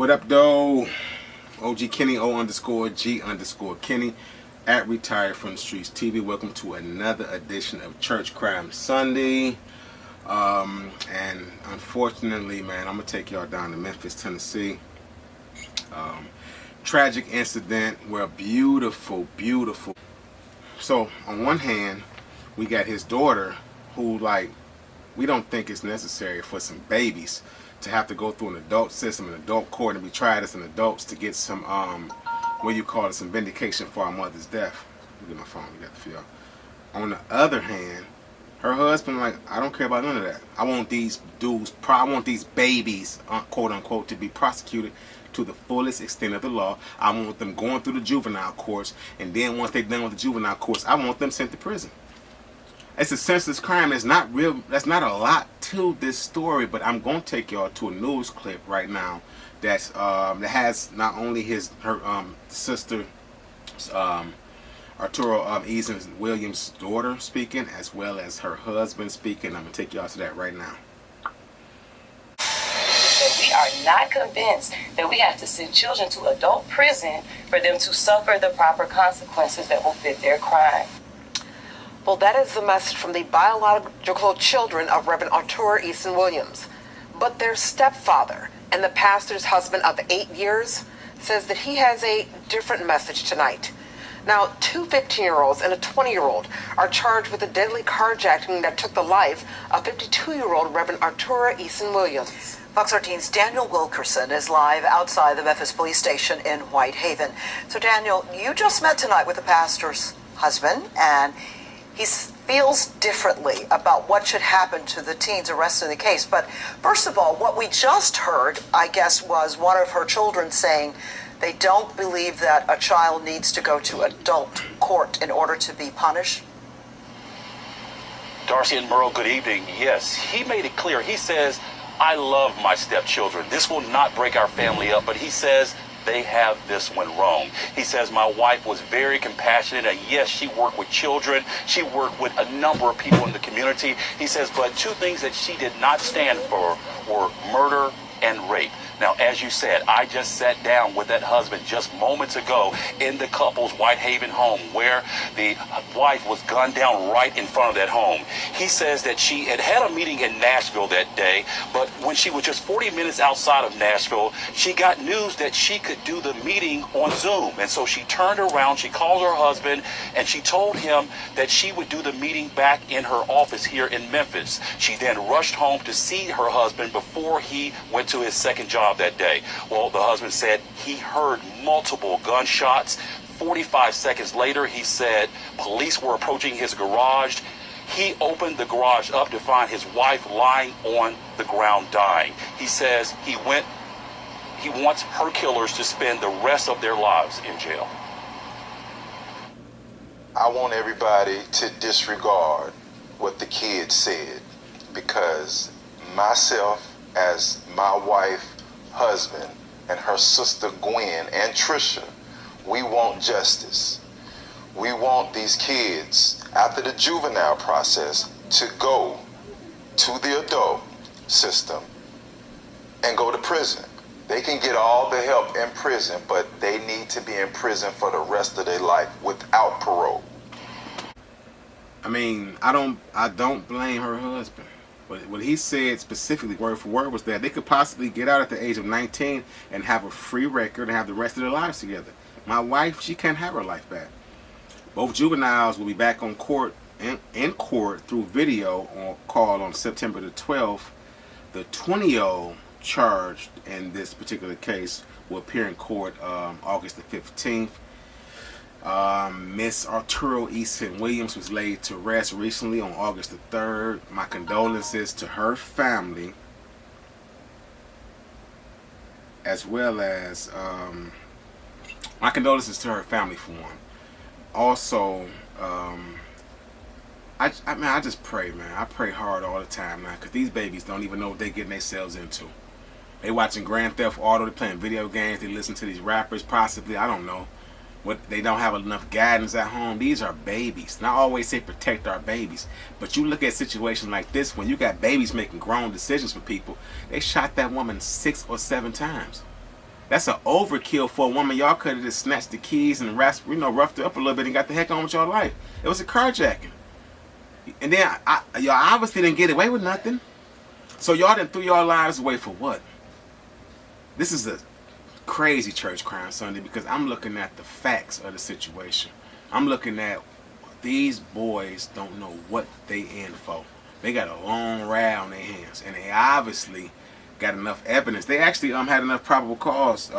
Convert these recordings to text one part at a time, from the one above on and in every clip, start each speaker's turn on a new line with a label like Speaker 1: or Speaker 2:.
Speaker 1: What up, though? OG Kenny, O_G_Kenny, at Retired from the Streets TV. Welcome to another edition of Church Crime Sunday. And unfortunately, man, I'm going to take y'all down to Memphis, Tennessee. Tragic incident where beautiful. So, on one hand, we got his daughter who, like, we don't think it's necessary for some babies to have to go through an adult system, an adult court, and be tried as an adults to get some, some vindication for our mother's death. Look at my phone, we got the feel. On the other hand, her husband, like, I don't care about none of that. I want these dudes, I want these babies, quote unquote, to be prosecuted to the fullest extent of the law. I want them going through the juvenile courts, and then once they're done with the juvenile courts, I want them sent to prison. It's a senseless crime. It's not real. That's not a lot to this story, but I'm going to take y'all to a news clip right now that has not only her sister, Arturo Eason Williams' daughter speaking, as well as her husband speaking. I'm going to take y'all to that right now.
Speaker 2: We are not convinced that we have to send children to adult prison for them to suffer the proper consequences that will fit their crime.
Speaker 3: Well, that is the message from the biological children of Reverend Arturo Eason Williams. But their stepfather and the pastor's husband of 8 years says that he has a different message tonight. Now, two 15-year-olds and a 20-year-old are charged with a deadly carjacking that took the life of 52-year-old Reverend Arturo Eason Williams.
Speaker 4: Fox 13's Daniel Wilkerson is live outside the Memphis police station in Whitehaven. So, Daniel, you just met tonight with the pastor's husband, and he feels differently about what should happen to the teens arrested in the case. But first of all, what we just heard, I guess, was one of her children saying they don't believe that a child needs to go to adult court in order to be punished.
Speaker 5: Darcy and Merle, good evening. Yes, he made it clear. He says, I love my stepchildren. This will not break our family up, but he says they have this one wrong. He says, my wife was very compassionate, and yes, she worked with children. She worked with a number of people in the community. He says, but two things that she did not stand for were murder and rape. Now, as you said, I just sat down with that husband just moments ago in the couple's Whitehaven home where the wife was gunned down right in front of that home. He says that she had a meeting in Nashville that day, but when she was just 40 minutes outside of Nashville, she got news that she could do the meeting on Zoom. And so she turned around, she called her husband, and she told him that she would do the meeting back in her office here in Memphis. She then rushed home to see her husband before he went to his second job that day. Well, the husband said he heard multiple gunshots. 45 seconds later, he said police were approaching his garage. He opened the garage up to find his wife lying on the ground dying. He says he wants her killers to spend the rest of their lives in jail.
Speaker 6: I want everybody to disregard what the kid said, because myself, as my wife, husband, and her sister Gwen and Trisha, we want justice. We want these kids, after the juvenile process, to go to the adult system and go to prison. They can get all the help in prison, but they need to be in prison for the rest of their life without parole.
Speaker 1: I mean, I don't blame her husband. But what he said specifically, word for word, was that they could possibly get out at the age of 19 and have a free record and have the rest of their lives together. My wife, she can't have her life back. Both juveniles will be back on court, in court through video call on September the 12th. The 20-year-old charged in this particular case will appear in court August the 15th. Miss Arturo Eason Williams was laid to rest recently on August the 3rd. My condolences to her family, as well as my condolences to her family for one. Also, I just pray, man. I pray hard all the time, man, because these babies don't even know what they're getting themselves into. They watching Grand Theft Auto, they playing video games, they listen to these rappers, possibly, I don't know. They don't have enough guidance at home. These are babies. And I always say protect our babies. But you look at situations like this, when you got babies making grown decisions for people, they shot that woman 6 or 7 times. That's an overkill for a woman. Y'all could have just snatched the keys and roughed her up a little bit and got the heck on with your life. It was a carjacking. And then y'all obviously didn't get away with nothing. So y'all done threw y'all lives away for what? This is a crazy church crime Sunday because I'm looking at the facts of the situation. I'm looking at these boys don't know what they in for. They got a long ride on their hands, and they obviously got enough evidence. They actually had enough probable cause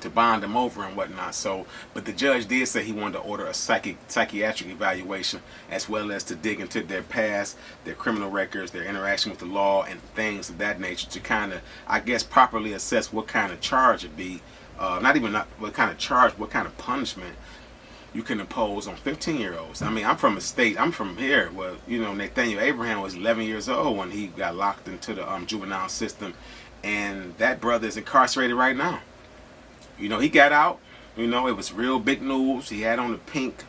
Speaker 1: to bond them over and whatnot. So, but the judge did say he wanted to order a psychiatric evaluation as well as to dig into their past, their criminal records, their interaction with the law, and things of that nature to kind of, I guess, properly assess what kind of charge it be. Not what kind of charge, what kind of punishment you can impose on 15-year-olds. I mean, I'm from here. Well, Nathaniel Abraham was 11 years old when he got locked into the juvenile system, and that brother is incarcerated right now. He got out. It was real big news. He had on the pink,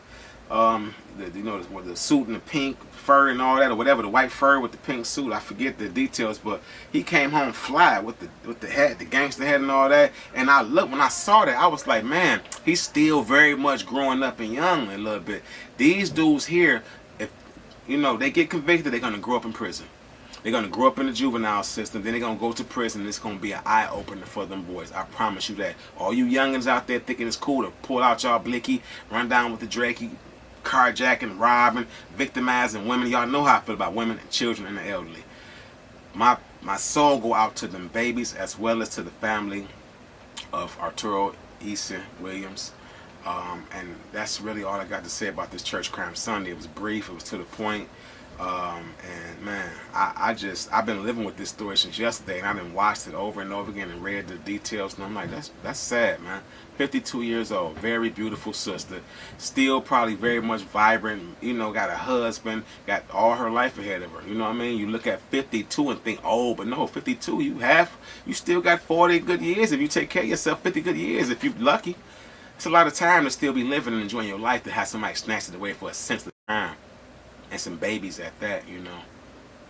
Speaker 1: the suit and the pink fur and all that, or whatever, the white fur with the pink suit. I forget the details, but he came home fly with the hat, the gangster hat and all that. And when I saw that, I was like, man, he's still very much growing up and young a little bit. These dudes here, if they get convicted, they're gonna grow up in prison. They're going to grow up in the juvenile system. Then they're going to go to prison. And it's going to be an eye-opener for them boys. I promise you that. All you youngins out there thinking it's cool to pull out y'all blicky, run down with the Drakey, carjacking, robbing, victimizing women. Y'all know how I feel about women and children and the elderly. My soul go out to them babies as well as to the family of Arturo Eason Williams. And that's really all I got to say about this Church Crime Sunday. It was brief. It was to the point. And man, I've been living with this story since yesterday, and I've been watched it over and over again and read the details, and I'm like, that's sad, man. 52 years old, very beautiful sister, still probably very much vibrant, got a husband, got all her life ahead of her, you know what I mean? You look at 52 and think, oh, but no, 52, you still got 40 good years if you take care of yourself, 50 good years if you're lucky. It's a lot of time to still be living and enjoying your life to have somebody snatch it away for a sense of time. And some babies at that,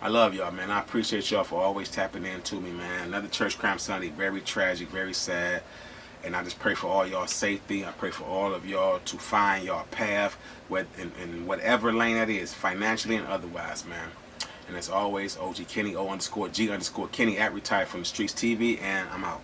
Speaker 1: I love y'all, man. I appreciate y'all for always tapping into me, man. Another Church Crime Sunday, very tragic, very sad. And I just pray for all y'all safety. I pray for all of y'all to find y'all path in whatever lane that is, financially and otherwise, man. And as always, OG Kenny, O_G_Kenny @ Retired from the Streets TV, and I'm out.